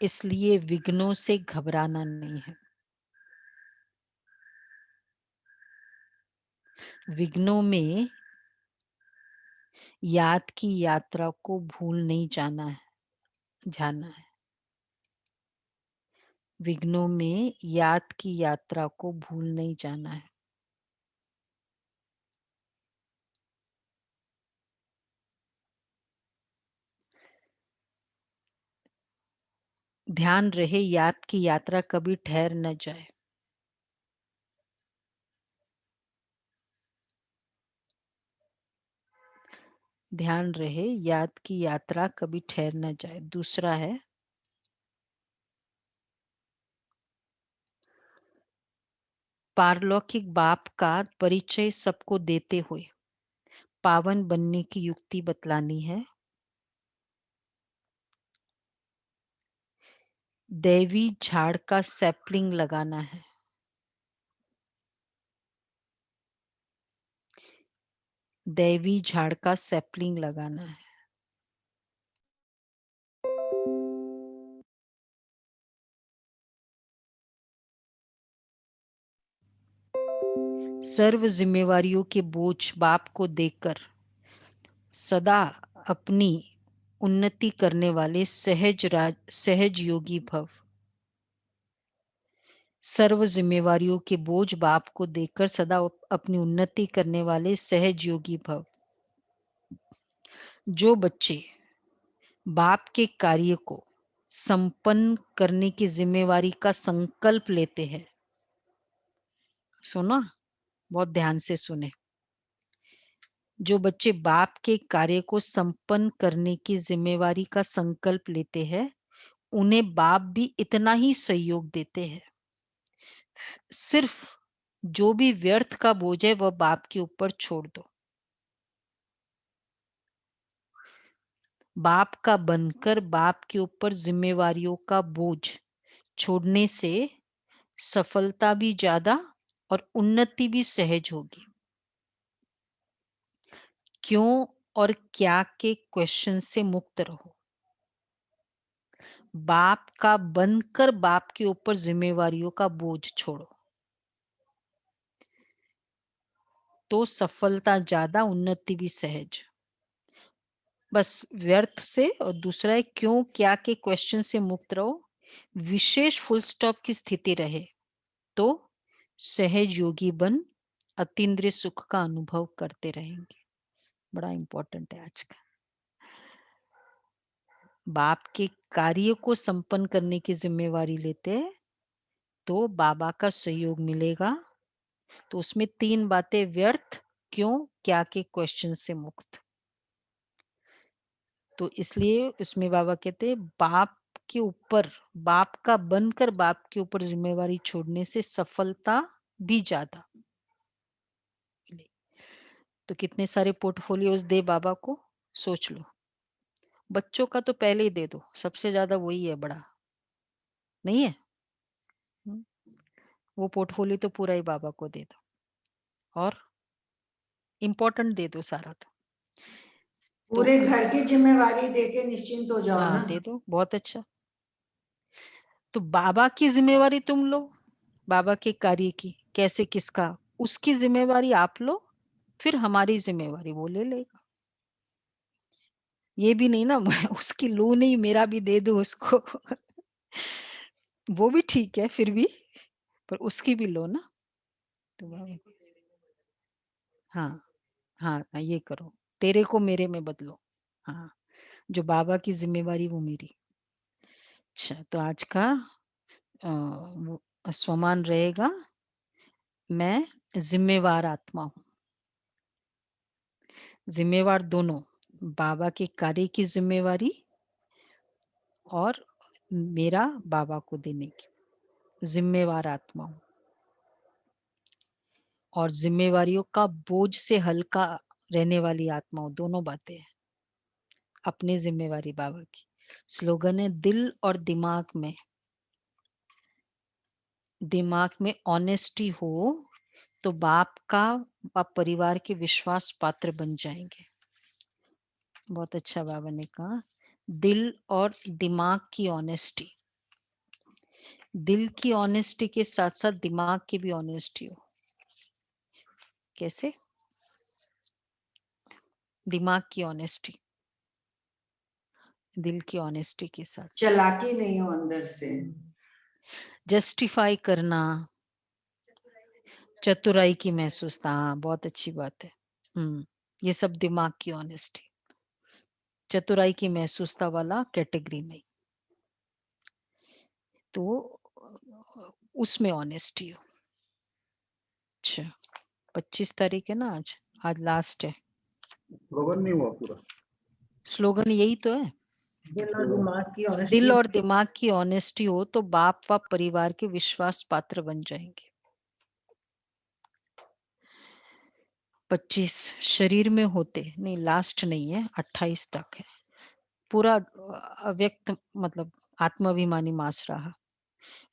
इसलिए विघ्नों से घबराना नहीं है। विघ्नों में याद की यात्रा को भूल नहीं जाना है। विघ्नों में याद की यात्रा को भूल नहीं जाना है। ध्यान रहे याद की यात्रा कभी ठहर न जाए। ध्यान रहे याद की यात्रा कभी ठहर न जाए। दूसरा है, पारलौकिक बाप का परिचय सबको देते हुए पावन बनने की युक्ति बतलानी है। दैवी झाड़ का सैपलिंग लगाना है। दैवी झाड़ का सैपलिंग लगाना है। सर्व जिम्मेवारियों के बोझ बाप को देकर सदा अपनी उन्नति करने वाले सहज योगी भव। सर्व जिम्मेवारियों के बोझ बाप को देकर सदा अपनी उन्नति करने वाले सहज योगी भव। जो बच्चे बाप के कार्य को संपन्न करने की जिम्मेवारी का संकल्प लेते हैं। सुना, बहुत ध्यान से सुने। जो बच्चे बाप के कार्य को संपन्न करने की जिम्मेवारी का संकल्प लेते हैं, उन्हें बाप भी इतना ही सहयोग देते हैं। सिर्फ जो भी व्यर्थ का बोझ है वह बाप के ऊपर छोड़ दो। बाप का बनकर बाप के ऊपर जिम्मेवारियों का बोझ छोड़ने से सफलता भी ज्यादा और उन्नति भी सहज होगी। क्यों और क्या के क्वेश्चन से मुक्त रहो। बाप का बनकर बाप के ऊपर जिम्मेवारियों का बोझ छोड़ो तो सफलता ज्यादा, उन्नति भी सहज। बस व्यर्थ से, और दूसरा है क्यों क्या के क्वेश्चन से मुक्त रहो। विशेष फुल स्टॉप की स्थिति रहे तो सहज योगी बन अतीन्द्रिय सुख का अनुभव करते रहेंगे। बड़ा इंपॉर्टेंट है आज का। बाप के कार्य को संपन्न करने की जिम्मेवारी लेते हैं तो बाबा का सहयोग मिलेगा। तो उसमें 3 बातें, व्यर्थ, क्यों, क्या के क्वेश्चन से मुक्त। तो इसलिए इसमें बाबा कहते हैं बाप के ऊपर, बाप का बनकर बाप के ऊपर जिम्मेवारी छोड़ने से सफलता भी ज्यादा। तो कितने सारे पोर्टफोलियोज दे बाबा को, सोच लो। बच्चों का तो पहले ही दे दो, सबसे ज्यादा वही है बड़ा, नहीं है? वो पोर्टफोलियो तो पूरा ही बाबा को दे दो और इम्पोर्टेंट दे दो सारा। तो पूरे घर की जिम्मेवारी देके निश्चिंत हो जाओ ना। दे दो, बहुत अच्छा। तो बाबा की जिम्मेवारी तुम लो, बाबा के कार्य की, कैसे किसका, उसकी जिम्मेवारी आप लो, फिर हमारी जिम्मेवारी वो ले लेगा। ये भी नहीं ना उसकी लो नहीं, मेरा भी दे दो उसको वो भी ठीक है फिर भी, पर उसकी भी लो ना। तो हाँ हाँ, ये करो, तेरे को मेरे में बदलो। हाँ, जो बाबा की जिम्मेवारी वो मेरी। अच्छा, तो आज का स्वमान रहेगा, मैं जिम्मेवार आत्मा हूँ। जिम्मेवार दोनों, बाबा के कार्य की जिम्मेवारी और मेरा बाबा को देने की। जिम्मेवार आत्मा हूँ और जिम्मेवारियों का बोझ से हल्का रहने वाली आत्मा हूँ। दोनों बातें हैं। अपनी जिम्मेवारी बाबा की। स्लोगन है, दिल और दिमाग में ऑनेस्टी हो तो बाप परिवार के विश्वास पात्र बन जाएंगे। बहुत अच्छा बाबा ने कहा, दिल और दिमाग की ऑनेस्टी। दिल की ऑनेस्टी के साथ साथ दिमाग की भी ऑनेस्टी हो। कैसे? दिमाग की ऑनेस्टी, दिल की ऑनेस्टी के साथ चालाकी नहीं हो अंदर से। जस्टिफाई करना, चतुराई की महसूसता। हाँ, बहुत अच्छी बात है। ये सब दिमाग की ऑनेस्टी। चतुराई की महसूसता वाला कैटेगरी नहीं, तो उसमें ऑनेस्टी हो। अच्छा, 25 तारीख है ना आज लास्ट है। स्लोगन नहीं हुआ पूरा। स्लोगन यही तो है, दिल और दिमाग की ऑनेस्टी। दिल और दिमाग की ऑनेस्टी हो तो बाप व परिवार के विश्वास पात्र बन जाएंगे। 25 शरीर में होते नहीं, लास्ट नहीं है, 28 तक है पूरा। अव्यक्त मतलब आत्माभिमानी मास रहा।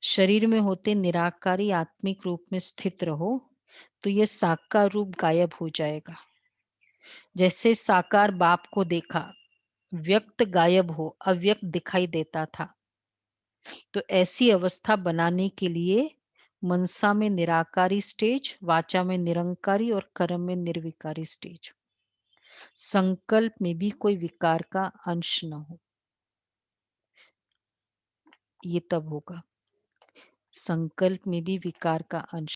शरीर में होते निराकारी आत्मिक रूप में स्थित रहो तो ये साकार रूप गायब हो जाएगा। जैसे साकार बाप को देखा, व्यक्त गायब हो, अव्यक्त दिखाई देता था। तो ऐसी अवस्था बनाने के लिए मनसा में निराकारी स्टेज, वाचा में निरंकारी और कर्म में निर्विकारी स्टेज। संकल्प में भी कोई विकार का अंश न हो, ये तब होगा। संकल्प में भी विकार का अंश